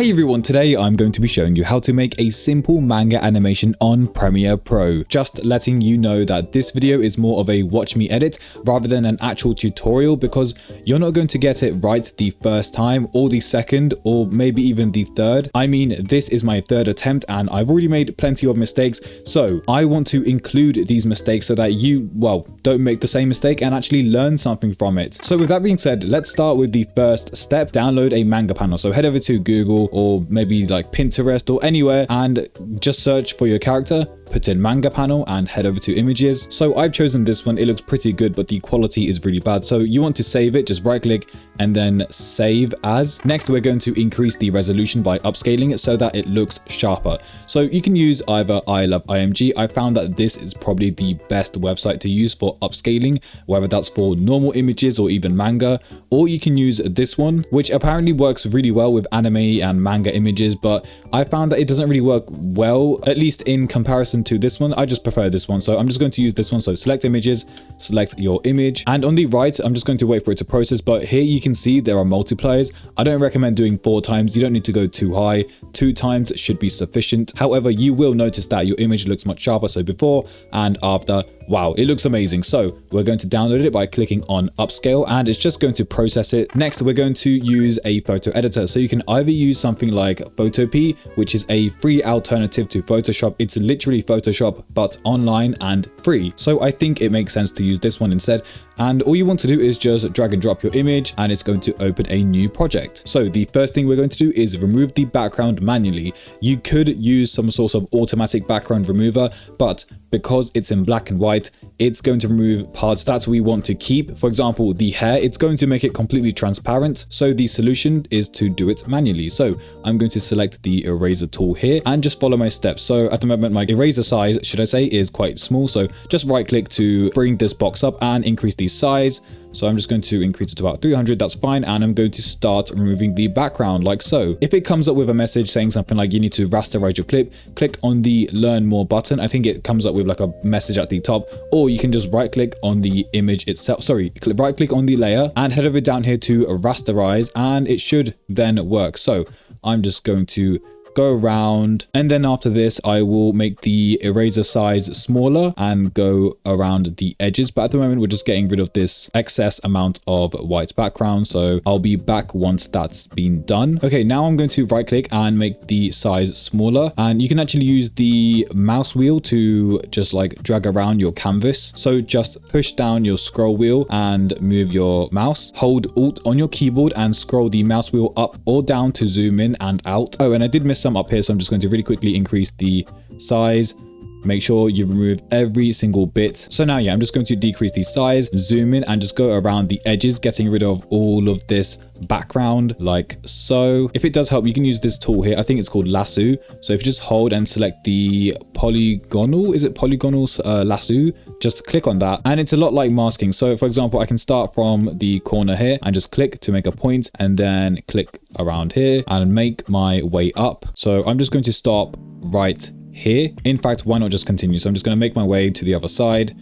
Hey everyone, today I'm going to be showing you how to make a simple manga animation on Premiere Pro. Just letting you know that this video is more of a watch me edit rather than an actual tutorial, because you're not going to get it right the first time or the second or maybe even the third. I mean, this is my third attempt and I've already made plenty of mistakes, so I want to include these mistakes so that you, well, don't make the same mistake and actually learn something from it. So with that being said, let's start with the first step. Download a manga panel. So head over to Google or maybe like Pinterest or anywhere and just search for your character, put in manga panel and head over to images. So I've chosen this one. It looks pretty good, but the quality is really bad. So you want to save it, just right click and then save as. Next, we're going to increase the resolution by upscaling it so that it looks sharper. So you can use either I Love IMG. I found that this is probably the best website to use for upscaling, whether that's for normal images or even manga, or you can use this one, which apparently works really well with anime and manga images, but I found that it doesn't really work well, at least in comparison to this one. I just prefer this one, so I'm just going to use this one. So select images, select your image, and on the right I'm just going to wait for it to process, but here you can see there are multipliers. I don't recommend doing 4 times. You don't need to go too high. 2 times should be sufficient. However, you will notice that your image looks much sharper, so before and after. Wow, it looks amazing. So we're going to download it by clicking on upscale and it's just going to process it. Next, we're going to use a photo editor. So you can either use something like Photopea, which is a free alternative to Photoshop. It's literally Photoshop, but online and free. So I think it makes sense to use this one instead. And all you want to do is just drag and drop your image and it's going to open a new project. So the first thing we're going to do is remove the background manually. You could use some sort of automatic background remover, but because it's in black and white, it's going to remove parts that we want to keep. For example, the hair, it's going to make it completely transparent. So the solution is to do it manually. So I'm going to select the eraser tool here and just follow my steps. So at the moment, my eraser size, should I say, is quite small. So just right click to bring this box up and increase the size. So I'm just going to increase it to about 300, that's fine. And I'm going to start removing the background like so. If it comes up with a message saying something like you need to rasterize your clip, click on the learn more button. I think it comes up with like a message at the top, or you can just right click on the image itself. Sorry, right click on the layer and head over down here to rasterize and it should then work. So I'm just going to go around and then after this I will make the eraser size smaller and go around the edges, but at the moment we're just getting rid of this excess amount of white background, so I'll be back once that's been done. Okay, now I'm going to right click and make the size smaller, and you can actually use the mouse wheel to just like drag around your canvas. So just push down your scroll wheel and move your mouse, hold Alt on your keyboard and scroll the mouse wheel up or down to zoom in and out. Oh, and I did miss some up here, so I'm just going to really quickly increase the size. Make sure you remove every single bit. So now, yeah, I'm just going to decrease the size, zoom in and just go around the edges, getting rid of all of this background like so. If it does help, you can use this tool here. I think it's called lasso. So if you just hold and select the polygonal, is it polygonal lasso? Just click on that and it's a lot like masking. So for example, I can start from the corner here and just click to make a point and then click around here and make my way up. So I'm just going to stop right here. In fact, why not just continue? So I'm just going to make my way to the other side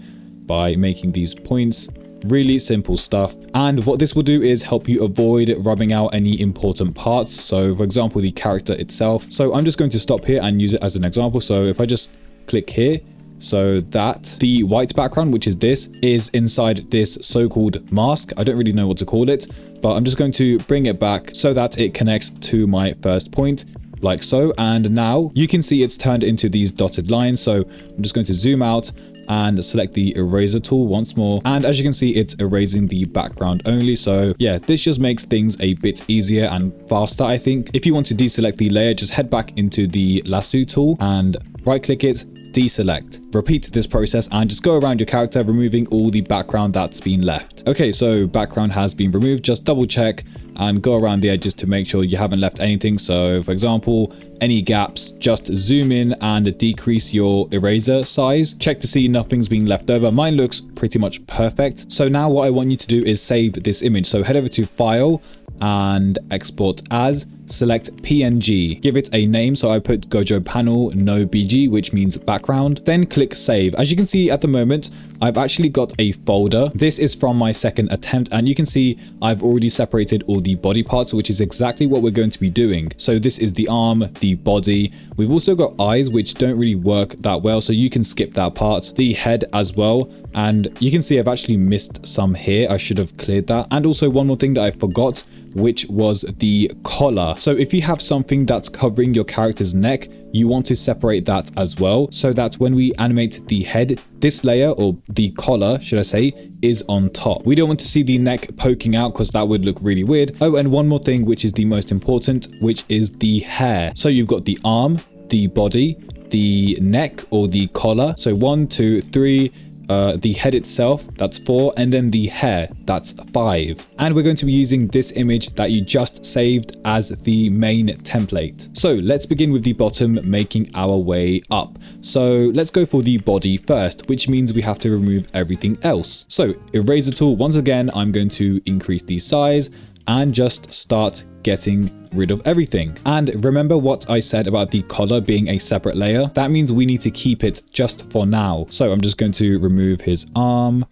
by making these points. Really simple stuff. And what this will do is help you avoid rubbing out any important parts. So for example, the character itself. So I'm just going to stop here and use it as an example. So if I just click here, so that the white background, which is this, is inside this so-called mask. I don't really know what to call it, but I'm just going to bring it back so that it connects to my first point like so. And now you can see it's turned into these dotted lines. So I'm just going to zoom out and select the eraser tool once more. And as you can see, it's erasing the background only. So yeah, this just makes things a bit easier and faster, I think. If you want to deselect the layer, just head back into the lasso tool and right click it, deselect. Repeat this process and just go around your character, removing all the background that's been left. Okay, so background has been removed. Just double check and go around the edges to make sure you haven't left anything. So for example, any gaps, just zoom in and decrease your eraser size. Check to see nothing's been left over. Mine looks pretty much perfect. So now what I want you to do is save this image. So head over to File and Export As. select PNG, give it a name. So I put Gojo panel, no BG, which means background. Then click save. As you can see at the moment, I've actually got a folder. This is from my second attempt, and you can see I've already separated all the body parts, which is exactly what we're going to be doing. So this is the arm, the body. We've also got eyes, which don't really work that well, so you can skip that part. The head as well. And you can see I've actually missed some here. I should have cleared that. And also one more thing that I forgot, which was the collar. So if you have something that's covering your character's neck, you want to separate that as well, so that when we animate the head, this layer, or the collar should I say, is on top. We don't want to see the neck poking out because that would look really weird. Oh, and one more thing, which is the most important, which is the hair. So you've got the arm, the body, the neck or the collar. So 1, 2, 3, the head itself, that's 4, and then the hair, that's 5. And we're going to be using this image that you just saved as the main template. So let's begin with the bottom, making our way up. So let's go for the body first, which means we have to remove everything else. So eraser tool, once again, I'm going to increase the size and just start getting rid of everything. And remember what I said about the collar being a separate layer? That means we need to keep it just for now. So I'm just going to remove his arm,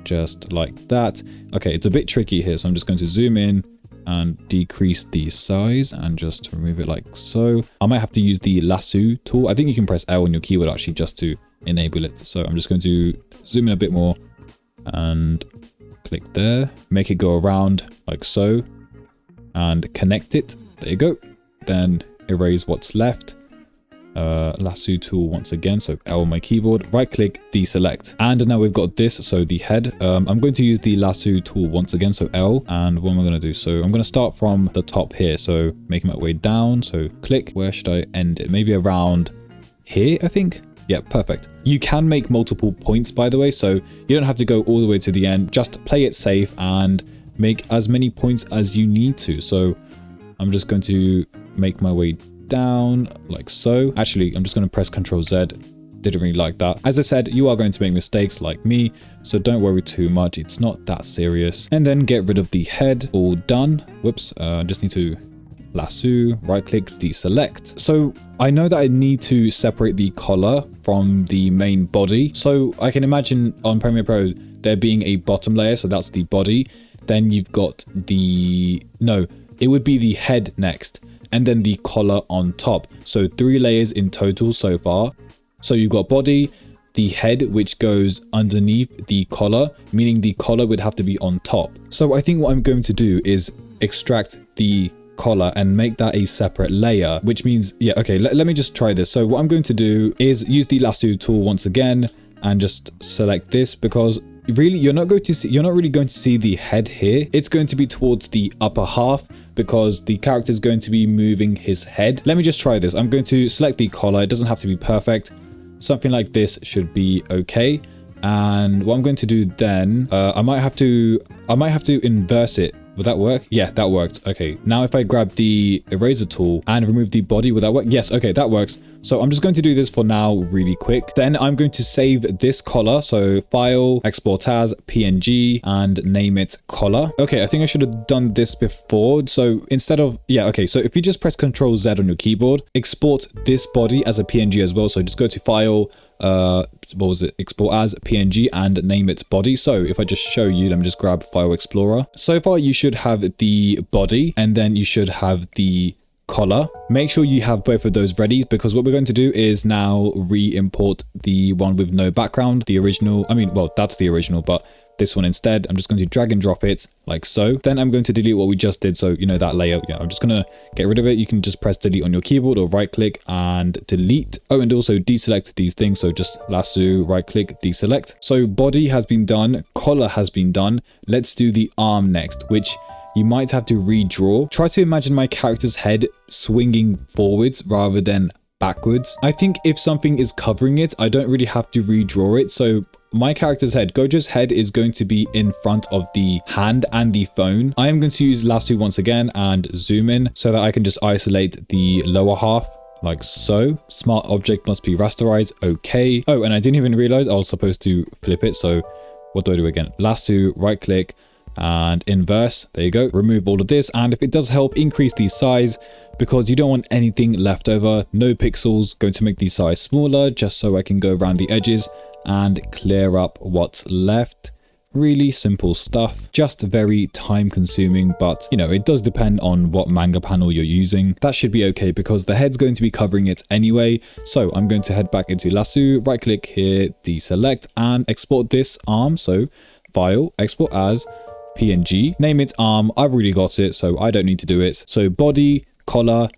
just like that. Okay, it's a bit tricky here, so I'm just going to zoom in and decrease the size and just remove it like so. I might have to use the lasso tool. I think you can press L on your keyboard actually just to enable it. So I'm just going to zoom in a bit more and click there, make it go around like so, and connect it. There you go. Then erase what's left. Lasso tool once again, so L on my keyboard, right click, deselect. And now we've got this, so the head. I'm going to use the lasso tool once again, so L. And what am I going to do? So I'm going to start from the top here, so making my way down. So click, where should I end it? Maybe around here, I think. Yeah, perfect. You can make multiple points, by the way, so you don't have to go all the way to the end. Just play it safe and make as many points as you need to. So I'm just going to make my way down like so. Actually, I'm just going to press Ctrl Z. Didn't really like that. As I said, you are going to make mistakes like me, so don't worry too much. It's not that serious. And then get rid of the head. All done. Whoops. Just need to lasso, right click, deselect. So I know that I need to separate the collar from the main body. So I can imagine on Premiere Pro there being a bottom layer, so that's the body. Then you've got the, no, it would be the head next, and then the collar on top. So 3 layers in total so far. So you've got body, the head, which goes underneath the collar, meaning the collar would have to be on top. So I think what I'm going to do is extract the collar and make that a separate layer, which means, yeah, okay, let me just try this. So what I'm going to do is use the lasso tool once again and just select this, because really you're not really going to see the head here. It's going to be towards the upper half because the character is going to be moving his head. Let me just try this. I'm going to select the collar. It doesn't have to be perfect. Something like this should be okay. And what I'm going to do then, I might have to inverse it. Would that work? Yeah, that worked. Okay, now if I grab the eraser tool and remove the body, would that work? Yes, okay, that works. So I'm just going to do this for now really quick. Then I'm going to save this collar. So file, export as PNG and name it collar. Okay, I think I should have done this before. So instead of, yeah, okay. So if you just press Ctrl Z on your keyboard, export this body as a PNG as well. So just go to file, what was it, export as PNG and name its body. So if I just show you, let me just grab File Explorer. So far you should have the body and then you should have the collar. Make sure you have both of those ready, because what we're going to do is now re-import the one with no background, the original. I mean, well, that's the original, but this one instead, I'm just going to drag and drop it like so. Then I'm going to delete what we just did. So, you know, that layer, yeah, I'm just going to get rid of it. You can just press delete on your keyboard or right click and delete. Oh, and also deselect these things. So just lasso, right click, deselect. So body has been done. Collar has been done. Let's do the arm next, which you might have to redraw. Try to imagine my character's head swinging forwards rather than backwards. I think if something is covering it, I don't really have to redraw it. So my character's head, Gojo's head, is going to be in front of the hand and the phone. I am going to use lasso once again and zoom in so that I can just isolate the lower half like so. Smart object must be rasterized. Okay. Oh, and I didn't even realize I was supposed to flip it. So what do I do again? Lasso, right click, and inverse. There you go. Remove all of this, and if it does help, increase the size because you don't want anything left over. No pixels. Going to make the size smaller just so I can go around the edges and clear up what's left. Really simple stuff, just very time consuming, but you know, it does depend on what manga panel you're using. That should be okay because the head's going to be covering it anyway. So I'm going to head back into Lasso, right click here, deselect, and export this arm. So file, export as PNG, name it arm. I've already got it, so I don't need to do it. So body, collar,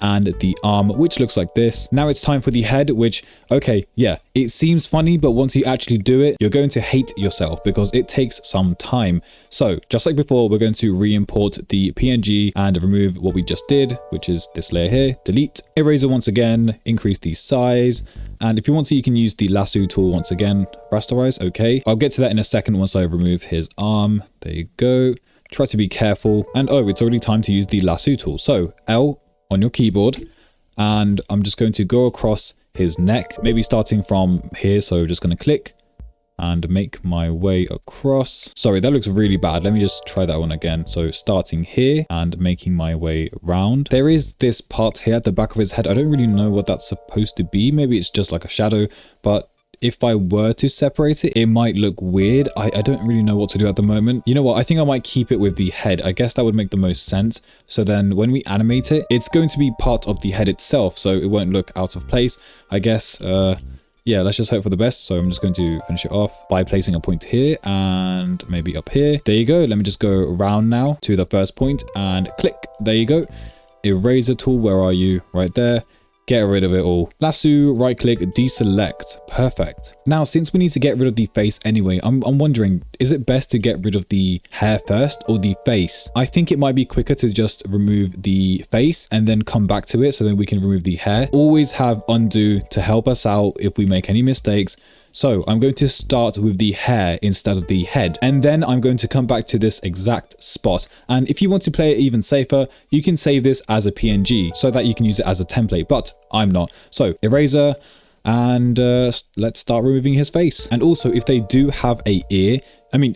and the arm, which looks like this. Now it's time for the head, which, okay, yeah, it seems funny, but once you actually do it, you're going to hate yourself because it takes some time. So just like before, we're going to re-import the PNG and remove what we just did, which is this layer here, delete, eraser once again, increase the size. And if you want to, you can use the lasso tool once again, rasterize, okay. I'll get to that in a second once I remove his arm. There you go. Try to be careful. And oh, it's already time to use the lasso tool. So L on your keyboard, and I'm just going to go across his neck, maybe starting from here. So just going to click and make my way across. Sorry, that looks really bad. Let me just try that one again. So starting here and making my way around. There is this part here at the back of his head. I don't really know what that's supposed to be. Maybe it's just like a shadow, but if I were to separate it, it might look weird. I don't really know what to do at the moment. You know what? I think I might keep it with the head. I guess that would make the most sense. So then when we animate it, it's going to be part of the head itself, so it won't look out of place. I guess, yeah, let's just hope for the best. So I'm just going to finish it off by placing a point here and maybe up here. There you go. Let me just go around now to the first point and click. There you go. Eraser tool, where are you? Right there. Get rid of it all. Lasso, right click, deselect. Perfect. Now, since we need to get rid of the face anyway, I'm wondering, is it best to get rid of the hair first or the face? I think it might be quicker to just remove the face and then come back to it so then we can remove the hair. Always have undo to help us out if we make any mistakes. So I'm going to start with the hair instead of the head, and then I'm going to come back to this exact spot. And if you want to play it even safer, you can save this as a PNG so that you can use it as a template, but I'm not. So eraser, and let's start removing his face. And also, if they do have a ear, I mean,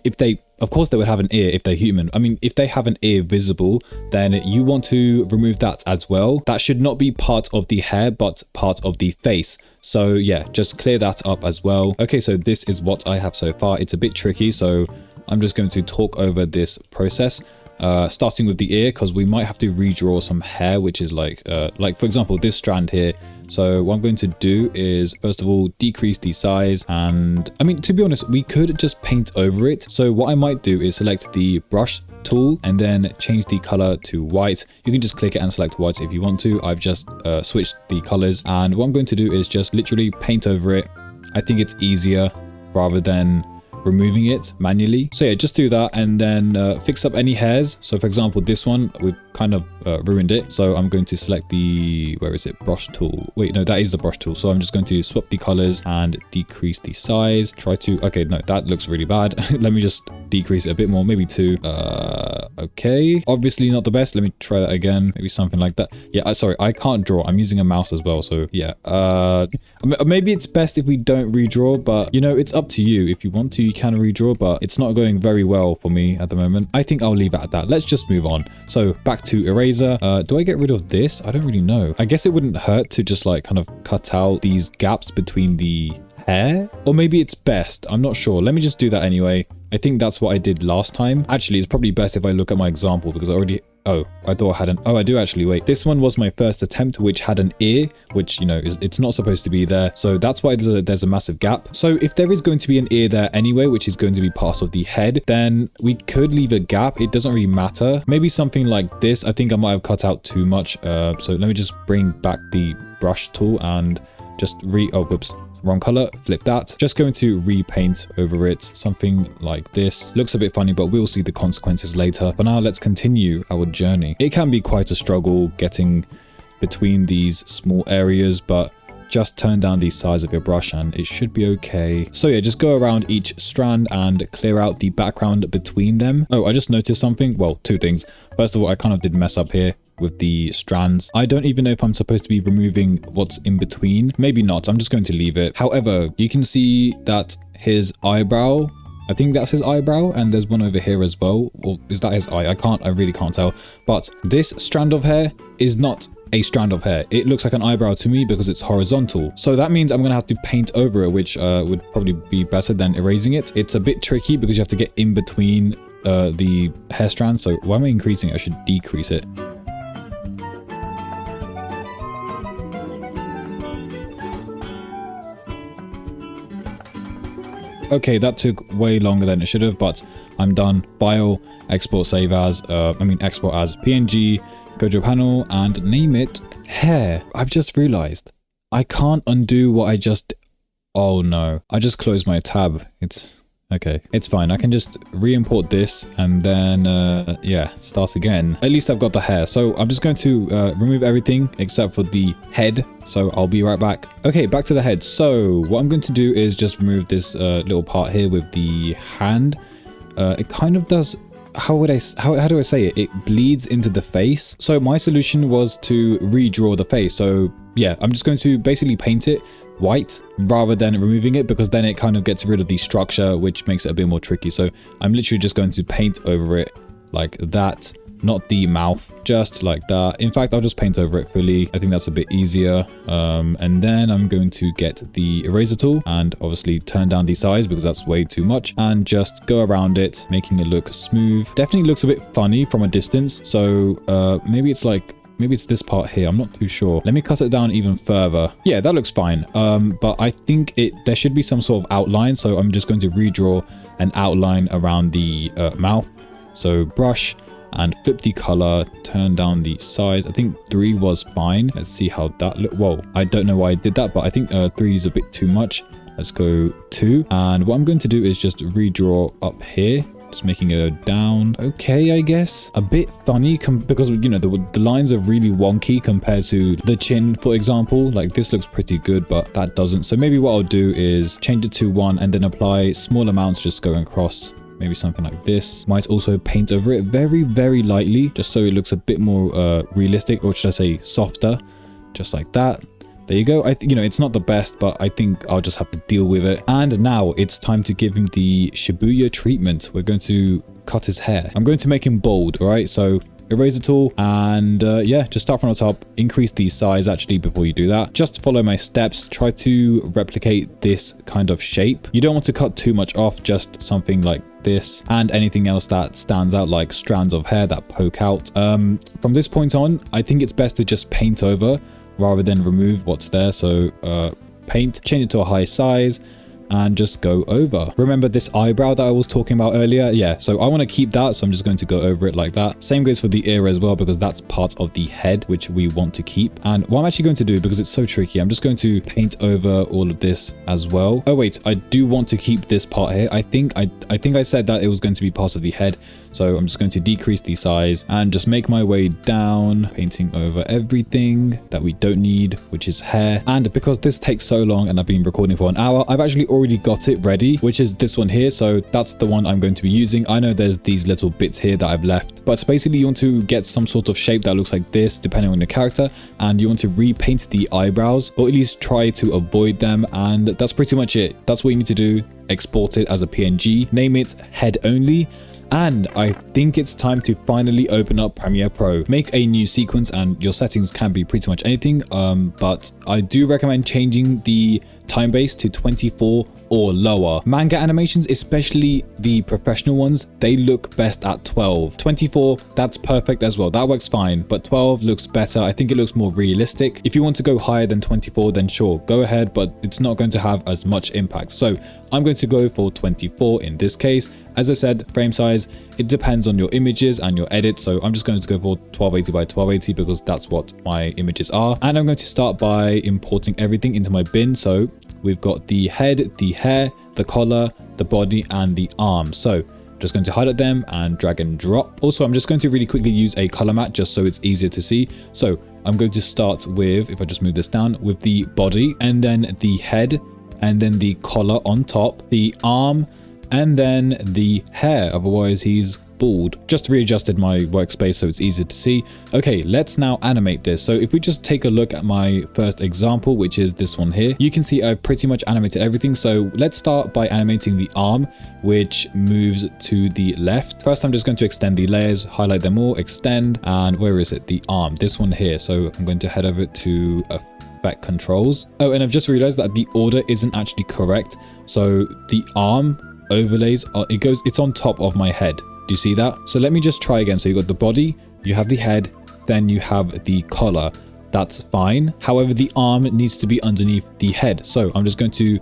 of course they would have an ear if they're human. I mean, if they have an ear visible, then you want to remove that as well. That should not be part of the hair, but part of the face. So yeah, just clear that up as well. Okay, so this is what I have so far. It's a bit tricky, so I'm just going to talk over this process. Starting with the ear, because we might have to redraw some hair, which is like for example, this strand here. So what I'm going to do is, first of all, decrease the size. And I mean, to be honest, we could just paint over it. So what I might do is select the brush tool and then change the color to white. You can just click it and select white if you want to. I've just switched the colors, and what I'm going to do is just literally paint over it. I think it's easier rather than removing it manually. So yeah, just do that and then fix up any hairs. So for example, this one, we've kind of ruined it. So I'm going to select the, where is it, brush tool. Wait, no, that is the brush tool. So I'm just going to swap the colors and decrease the size. Try to, okay, no, that looks really bad. Let me just decrease it a bit more, maybe 2. Okay, obviously not the best. Let me try that again, maybe something like that. Yeah, sorry, I can't draw. I'm using a mouse as well. So yeah, maybe it's best if we don't redraw, but you know, it's up to you. If you want to, you can redraw, but it's not going very well for me at the moment. I think I'll leave it at that. Let's just move on. So back to eraser. Do I get rid of this? I don't really know. I guess it wouldn't hurt to just like kind of cut out these gaps between the hair, or maybe it's best. I'm not sure. Let me just do that anyway. I think that's what I did last time. Actually, it's probably best if I look at my example because I already... Oh, I thought I had an... Oh, I do actually. Wait, this one was my first attempt, which had an ear, which, you know, it's not supposed to be there. So that's why there's a massive gap. So if there is going to be an ear there anyway, which is going to be part of the head, then we could leave a gap. It doesn't really matter. Maybe something like this. I think I might have cut out too much. So let me just bring back the brush tool and just oh, whoops. Wrong color, flip that. Just going to repaint over it, something like this. Looks a bit funny, but we'll see the consequences later. For now, let's continue our journey. It can be quite a struggle getting between these small areas, but just turn down the size of your brush and it should be okay. So yeah, just go around each strand and clear out the background between them. Oh, I just noticed something. Well, 2 things. First of all, I kind of did mess up here with the strands. I don't even know if I'm supposed to be removing what's in between. Maybe not. I'm just going to leave it. However, you can see that his eyebrow I think that's his eyebrow, and there's one over here as well. Or is that his eye? I really can't tell. But this strand of hair is not a strand of hair. It looks like an eyebrow to me because it's horizontal. So that means I'm gonna have to paint over it, which would probably be better than erasing it. It's a bit tricky because you have to get in between the hair strands. So why am I increasing it? I should decrease it. Okay, that took way longer than it should have, but I'm done. File, export, save as, export as PNG, go to a panel and name it hair. I've just realized I can't undo what I just, oh no, I just closed my tab. It's okay, it's fine. I can just re-import this and then, yeah, start again. At least I've got the hair. So I'm just going to remove everything except for the head. So I'll be right back. Okay, back to the head. So what I'm going to do is just remove this little part here with the hand. It kind of does, how do I say it? It bleeds into the face. So my solution was to redraw the face. So yeah, I'm just going to basically paint it white rather than removing it, because then it kind of gets rid of the structure, which makes it a bit more tricky. So I'm literally just going to paint over it like that, not the mouth, just like that. In fact, I'll just paint over it fully. I think that's a bit easier. And then I'm going to get the eraser tool and obviously turn down the size because that's way too much, and just go around it, making it look smooth. Definitely looks a bit funny from a distance. So maybe it's this part here. I'm not too sure. Let me cut it down even further. Yeah, that looks fine. But I think there should be some sort of outline. So I'm just going to redraw an outline around the mouth. So brush and flip the color, turn down the size. I think 3 was fine. Let's see how that look. Whoa, I don't know why I did that, but I think 3 is a bit too much. Let's go 2. And what I'm going to do is just redraw up here. Just making a down. Okay, I guess. A bit funny because, you know, the lines are really wonky compared to the chin, for example. Like this looks pretty good, but that doesn't. So maybe what I'll do is change it to 1 and then apply small amounts just going across. Maybe something like this. Might also paint over it very, very lightly, just so it looks a bit more realistic, or should I say softer, just like that. There you go. You know, it's not the best, but I think I'll just have to deal with it. And now it's time to give him the Shibuya treatment. We're going to cut his hair. I'm going to make him bald, all right? So eraser tool and yeah, just start from the top, increase the size actually before you do that. Just follow my steps, try to replicate this kind of shape. You don't want to cut too much off, just something like this, and anything else that stands out like strands of hair that poke out. From this point on, I think it's best to just paint over rather than remove what's there. So paint, change it to a high size and just go over. Remember this eyebrow that I was talking about earlier? Yeah, so I want to keep that, so I'm just going to go over it like that. Same goes for the ear as well, because that's part of the head which we want to keep. And what I'm actually going to do, because it's so tricky, I'm just going to paint over all of this as well. Oh wait, I do want to keep this part here. I think I said that it was going to be part of the head. So I'm just going to decrease the size and just make my way down, painting over everything that we don't need, which is hair. And because this takes so long and I've been recording for an hour, I've actually already got it ready, which is this one here. So that's the one I'm going to be using. I know there's these little bits here that I've left, but basically you want to get some sort of shape that looks like this, depending on the character, and you want to repaint the eyebrows, or at least try to avoid them. And that's pretty much it. That's what you need to do. Export it as a PNG, name it head only. And I think it's time to finally open up Premiere Pro. Make a new sequence, and your settings can be pretty much anything, but I do recommend changing the time base to 24 or lower. Manga animations, especially the professional ones, they look best at 12. 24, that's perfect as well. That works fine, but 12 looks better. I think it looks more realistic. If you want to go higher than 24, then sure, go ahead, but it's not going to have as much impact. So I'm going to go for 24 in this case. As I said, frame size, it depends on your images and your edit. So I'm just going to go for 1280 by 1280 because that's what my images are. And I'm going to start by importing everything into my bin. So we've got the head, the hair, the collar, the body, and the arm. So just going to highlight them and drag and drop. Also, I'm just going to really quickly use a color matte just so it's easier to see. So I'm going to start with, if I just move this down, with the body, and then the head, and then the collar on top, the arm, and then the hair. Otherwise he's bald. Just readjusted my workspace so it's easier to see. Okay, let's now animate this. So if we just take a look at my first example, which is this one here, you can see I've pretty much animated everything. So let's start by animating the arm, which moves to the left. First, I'm just going to extend the layers, highlight them all, extend, and where is it? The arm, this one here. So I'm going to head over to effect controls. Oh, and I've just realized that the order isn't actually correct. So the arm overlays, it's on top of my head. Do you see that? So let me just try again. So you got the body, you have the head, then you have the collar. That's fine. However, the arm needs to be underneath the head. So I'm just going to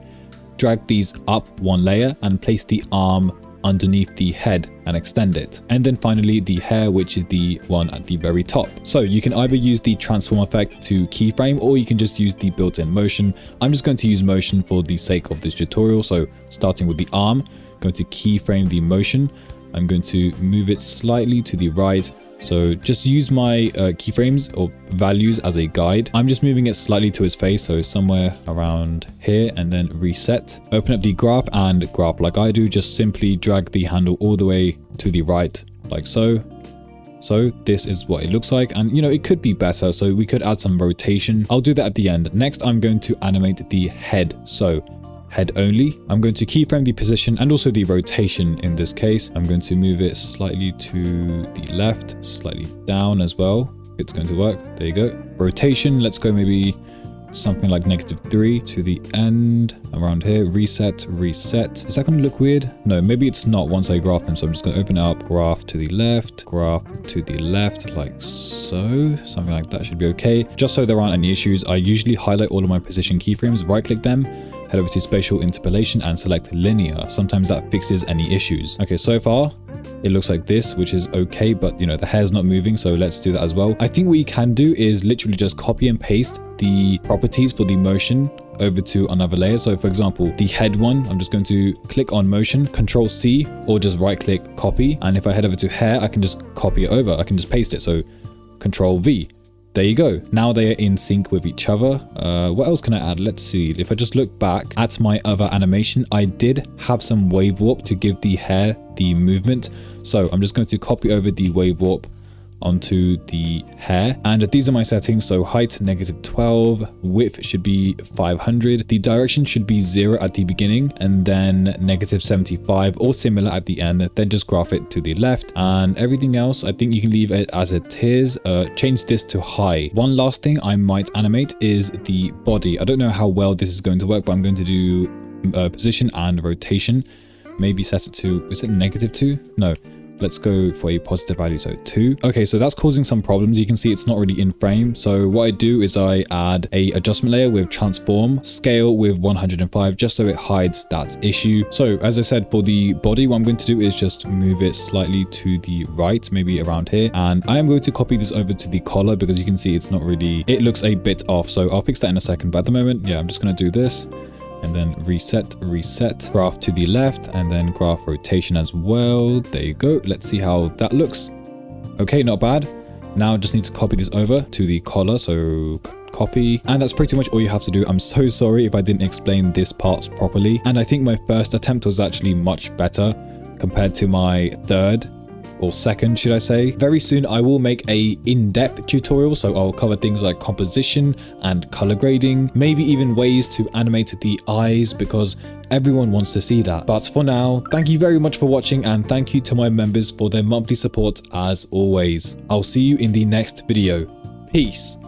drag these up one layer and place the arm underneath the head and extend it. And then finally the hair, which is the one at the very top. So you can either use the transform effect to keyframe, or you can just use the built-in motion. I'm just going to use motion for the sake of this tutorial. So starting with the arm, going to keyframe the motion. I'm going to move it slightly to the right. So just use my keyframes or values as a guide. I'm just moving it slightly to his face, so somewhere around here, and then reset. Open up the graph and graph like I do. Just simply drag the handle all the way to the right, like so. So this is what it looks like, and you know, it could be better, so we could add some rotation. I'll do that at the end. Next, I'm going to animate the head. So head only. I'm going to keyframe the position and also the rotation in this case. I'm going to move it slightly to the left, slightly down as well. It's going to work. There you go. Rotation, let's go maybe something like -3 to the end around here. Reset, reset. Is that going to look weird? No, maybe it's not once I graph them. So I'm just going to open it up, graph to the left, graph to the left, like so. Something like that should be okay. Just so there aren't any issues, I usually highlight all of my position keyframes, right click them, head over to spatial interpolation and select linear. Sometimes that fixes any issues. Okay, so far it looks like this, which is okay, but you know, the hair's not moving, so let's do that as well. I think what you can do is literally just copy and paste the properties for the motion over to another layer. So for example, the head one, I'm just going to click on motion, Control C, or just right click copy. And if I head over to hair, I can just copy it over. I can just paste it. So Control V. There you go. Now they are in sync with each other. What else can I add? Let's see. If I just look back at my other animation, I did have some wave warp to give the hair the movement. So I'm just going to copy over the wave warp onto the hair, and these are my settings. So height -12, width should be 500, the direction should be 0 at the beginning, and then -75 or similar at the end. Then just graph it to the left, and everything else I think you can leave it as it is. Change this to high. One last thing I might animate is the body. I don't know how well this is going to work, but I'm going to do position and rotation. Maybe set it to, is it -2? No. Let's go for a positive value, so 2. Okay, so that's causing some problems. You can see it's not really in frame. So what I do is I add a adjustment layer with transform, scale with 105, just so it hides that issue. So as I said, for the body, what I'm going to do is just move it slightly to the right, maybe around here. And I am going to copy this over to the collar because you can see it's not really, it looks a bit off. So I'll fix that in a second. But at the moment, yeah, I'm just going to do this. And then reset, reset, graph to the left, and then graph rotation as well. There you go. Let's see how that looks. Okay, not bad. Now I just need to copy this over to the collar. So copy, and that's pretty much all you have to do. I'm so sorry if I didn't explain this part properly. And I think my first attempt was actually much better compared to my third or second, should I say. Very soon I will make a in-depth tutorial, so I'll cover things like composition and color grading, maybe even ways to animate the eyes, because everyone wants to see that. But for now, thank you very much for watching, and thank you to my members for their monthly support as always. I'll see you in the next video. Peace.